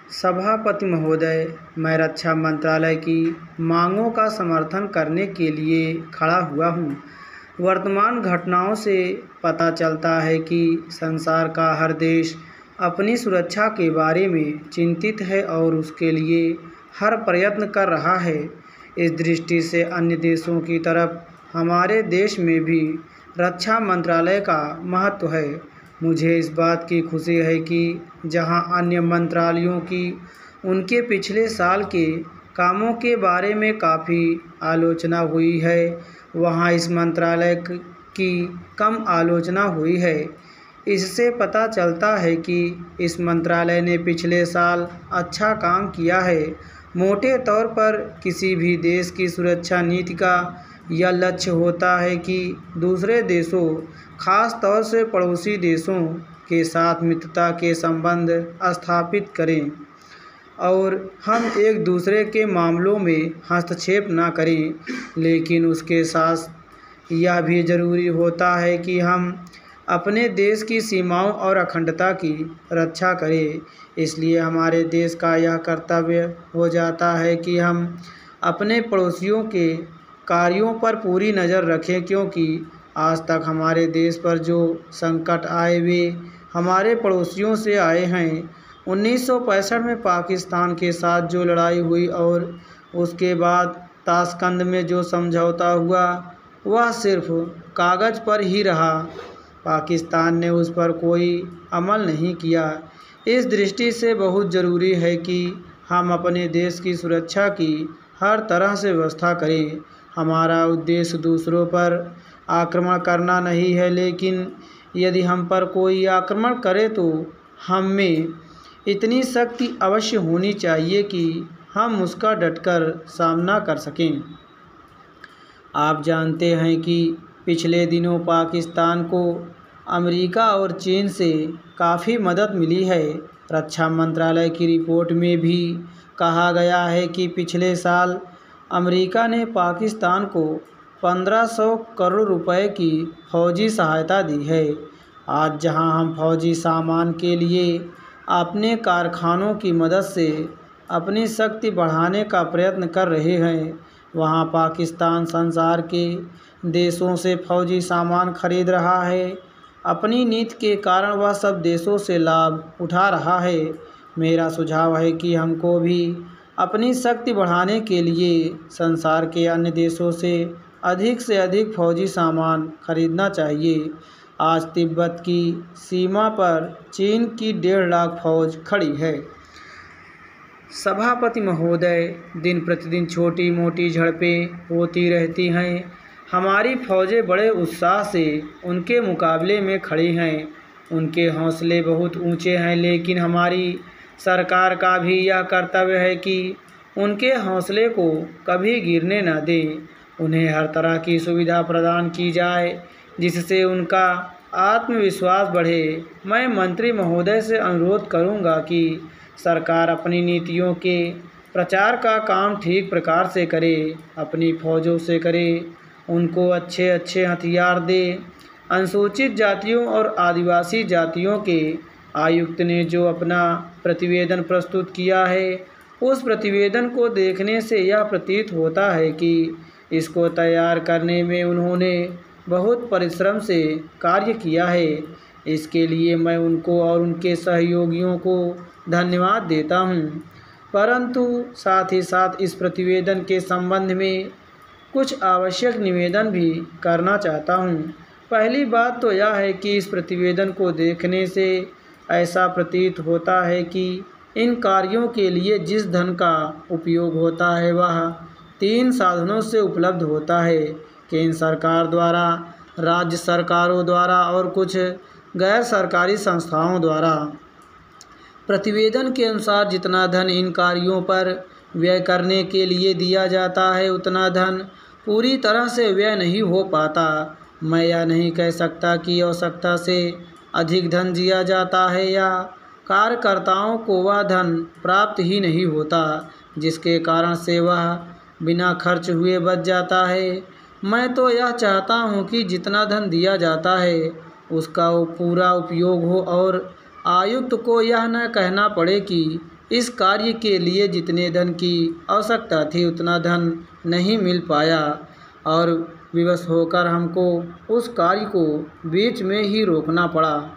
सभापति महोदय, मैं रक्षा मंत्रालय की मांगों का समर्थन करने के लिए खड़ा हुआ हूँ। वर्तमान घटनाओं से पता चलता है कि संसार का हर देश अपनी सुरक्षा के बारे में चिंतित है और उसके लिए हर प्रयत्न कर रहा है। इस दृष्टि से अन्य देशों की तरफ हमारे देश में भी रक्षा मंत्रालय का महत्व है। मुझे इस बात की खुशी है कि जहां अन्य मंत्रालयों की उनके पिछले साल के कामों के बारे में काफ़ी आलोचना हुई है, वहां इस मंत्रालय की कम आलोचना हुई है। इससे पता चलता है कि इस मंत्रालय ने पिछले साल अच्छा काम किया है। मोटे तौर पर किसी भी देश की सुरक्षा नीति का यह लक्ष्य होता है कि दूसरे देशों, खास तौर से पड़ोसी देशों के साथ मित्रता के संबंध स्थापित करें और हम एक दूसरे के मामलों में हस्तक्षेप न करें। लेकिन उसके साथ यह भी ज़रूरी होता है कि हम अपने देश की सीमाओं और अखंडता की रक्षा करें। इसलिए हमारे देश का यह कर्तव्य हो जाता है कि हम अपने पड़ोसियों के कार्यों पर पूरी नज़र रखें, क्योंकि आज तक हमारे देश पर जो संकट आए वे हमारे पड़ोसियों से आए हैं। 1965 में पाकिस्तान के साथ जो लड़ाई हुई और उसके बाद ताशकंद में जो समझौता हुआ, वह सिर्फ कागज़ पर ही रहा। पाकिस्तान ने उस पर कोई अमल नहीं किया। इस दृष्टि से बहुत ज़रूरी है कि हम अपने देश की सुरक्षा की हर तरह से व्यवस्था करें। हमारा उद्देश्य दूसरों पर आक्रमण करना नहीं है, लेकिन यदि हम पर कोई आक्रमण करे तो हम में इतनी शक्ति अवश्य होनी चाहिए कि हम उसका डटकर सामना कर सकें। आप जानते हैं कि पिछले दिनों पाकिस्तान को अमेरिका और चीन से काफ़ी मदद मिली है। रक्षा मंत्रालय की रिपोर्ट में भी कहा गया है कि पिछले साल अमेरिका ने पाकिस्तान को 1500 करोड़ रुपए की फौजी सहायता दी है। आज जहां हम फौजी सामान के लिए अपने कारखानों की मदद से अपनी शक्ति बढ़ाने का प्रयत्न कर रहे हैं, वहां पाकिस्तान संसार के देशों से फौजी सामान खरीद रहा है। अपनी नीति के कारण वह सब देशों से लाभ उठा रहा है। मेरा सुझाव है कि हमको भी अपनी शक्ति बढ़ाने के लिए संसार के अन्य देशों से अधिक फौजी सामान खरीदना चाहिए। आज तिब्बत की सीमा पर चीन की 1.5 लाख फौज खड़ी है। सभापति महोदय, दिन प्रतिदिन छोटी मोटी झड़पें होती रहती हैं। हमारी फौजें बड़े उत्साह से उनके मुकाबले में खड़ी हैं। उनके हौसले बहुत ऊंचे हैं, लेकिन हमारी सरकार का भी यह कर्तव्य है कि उनके हौसले को कभी गिरने न दें। उन्हें हर तरह की सुविधा प्रदान की जाए जिससे उनका आत्मविश्वास बढ़े। मैं मंत्री महोदय से अनुरोध करूंगा कि सरकार अपनी नीतियों के प्रचार का काम ठीक प्रकार से करे, अपनी फौजों से करे, उनको अच्छे हथियार दे। अनुसूचित जातियों और आदिवासी जातियों के आयुक्त ने जो अपना प्रतिवेदन प्रस्तुत किया है, उस प्रतिवेदन को देखने से यह प्रतीत होता है कि इसको तैयार करने में उन्होंने बहुत परिश्रम से कार्य किया है। इसके लिए मैं उनको और उनके सहयोगियों को धन्यवाद देता हूं। परंतु साथ ही साथ इस प्रतिवेदन के संबंध में कुछ आवश्यक निवेदन भी करना चाहता हूं। पहली बात तो यह है कि इस प्रतिवेदन को देखने से ऐसा प्रतीत होता है कि इन कार्यों के लिए जिस धन का उपयोग होता है वह 3 साधनों से उपलब्ध होता है, केंद्र सरकार द्वारा, राज्य सरकारों द्वारा और कुछ गैर सरकारी संस्थाओं द्वारा। प्रतिवेदन के अनुसार जितना धन इन कार्यों पर व्यय करने के लिए दिया जाता है, उतना धन पूरी तरह से व्यय नहीं हो पाता। मैं यह नहीं कह सकता कि आवश्यकता से अधिक धन दिया जाता है या कार्यकर्ताओं को वह धन प्राप्त ही नहीं होता, जिसके कारण से वह बिना खर्च हुए बच जाता है। मैं तो यह चाहता हूँ कि जितना धन दिया जाता है उसका पूरा उपयोग हो और आयुक्त को यह न कहना पड़े कि इस कार्य के लिए जितने धन की आवश्यकता थी उतना धन नहीं मिल पाया और विवश होकर हमको उस कार्य को बीच में ही रोकना पड़ा।